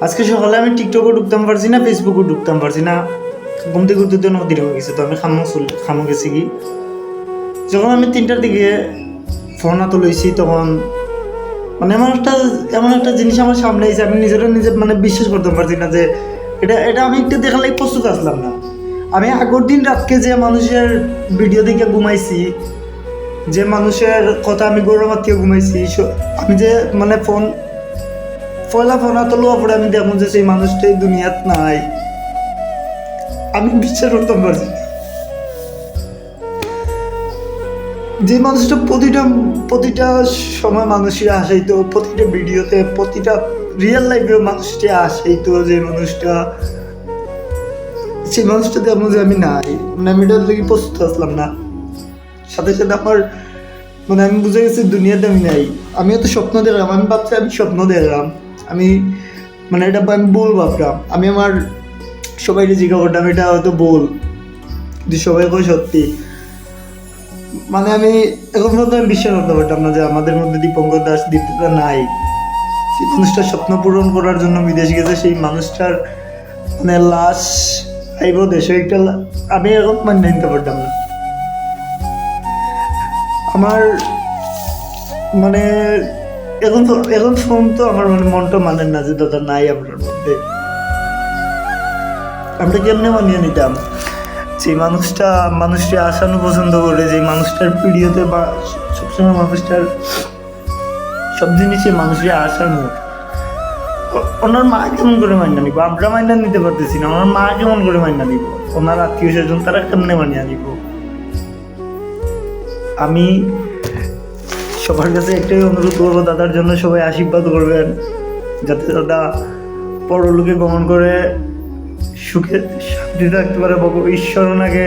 আজকে সকালে আমি টিকটকও ঢুকতাম পারছি না, ফেসবুকও ঢুকতাম পারছি না। ঘুম থেকে উঠতে নদীর হয়ে গেছে, তো আমি খামো গেছি কি। যখন আমি 3টার দিকে ফোন হাতে লইছি, তখন মানে এমন একটা জিনিস আমার সামনে এসে আমি নিজে মানে বিশ্বাস করতে পারছি না যে এটা আমি একটু দেখার লাগে প্রস্তুত আসলাম না। আমি আগের দিন রাতকে যে মানুষের ভিডিও দেখে ঘুমাইছি, যে মানুষের কথা আমি গৌরবাদ থেকে ঘুমাইছি, আমি যে মানে ফোন হাতে লোয়া পরে আমি দেখুন যে সেই মানুষটাই দুনিয়াত নাই, আমি বিশ্বাস করতে পারছি না। যে মানুষটা প্রতিটা সময় মানুষের আসাইতো, প্রতিটা ভিডিওতে, প্রতিটা রিয়েল লাইফেও মানুষটা আসাইতো, যে মানুষটা সেই মানুষটা তেমন যে আমি নাই, মানে আমি এটার লাগি প্রস্তুত আসলাম না। সাথে সাথে আমার মানে আমি বুঝে গেছি দুনিয়াতে আমি নাই। আমি এত স্বপ্ন দেখলাম, আমি ভাবছি আমি স্বপ্ন দেখলাম, আমি মানে এটা আমি ভুল ভাবলাম। আমি আমার সবাইকে জিজ্ঞাসা করতাম এটা হয়তো ভুল, কিন্তু সবাই কই সত্যি। মানে আমি এখন পর্যন্ত আমি বিশ্বাস করতে পারতাম না যে আমাদের মধ্যে দীপঙ্কর দাস দীপ্তিতা নাই। সেই মানুষটার স্বপ্ন পূরণ করার জন্য বিদেশ গেছে, সেই মানুষটার মানে লাশ আইব দেশে একটা, আমি এখন মানে নিতে পারতাম না। আমার মানে এখন ফোন তো আমার মানে মনটা মানে না যে দাদা নাই আপনার মধ্যে। আমরা কেমনে মানিয়ে নিতাম যে মানুষটা আসানো পছন্দ করে, যে মানুষটার ভিডিওতে বা সবসময় মানুষটার সব জিনিসে মানুষের আসানো। ওনার মা কেমন করে মাইনা নিব, আমরা মাইনা নিতে পারতেছি না, ওনার মা কেমন করে মাইনা নিব, ওনার আত্মীয় স্বজন তারা কেমনে মানিয়ে নিব। আমি সবার কাছে একটাই অনুরোধ করবো, দাদার জন্য সবাই আশীর্বাদ করবেন, যাতে দাদা পরলোকে গমন করে সুখে শান্তিতে থাকতে পারে। ঈশ্বর ওনাকে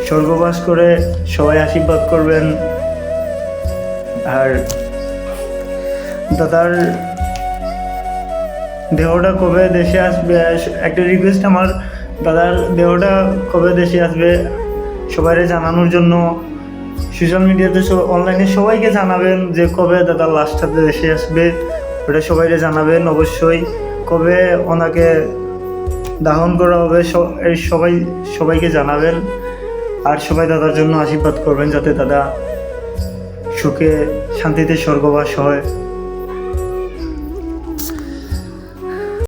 স্বর্গবাস করে, সবাই আশীর্বাদ করবেন। আর দাদার দেহটা কবে দেশে আসবে, একটা রিকোয়েস্ট আমার, দাদার দেহটা কবে দেশে আসবে সবাইকে জানানোর জন্য সোশ্যাল মিডিয়াতে অনলাইনে সবাইকে জানাবেন যে কবে দাদার লাশটাতে দেশে আসবে, ওটা সবাইকে জানাবেন অবশ্যই। কবে ওনাকে দাহন করা হবে সবাইকে জানাবেন। আর সবাই দাদার জন্য আশীর্বাদ করবেন, যাতে দাদা সুখে শান্তিতে স্বর্গবাস হয়।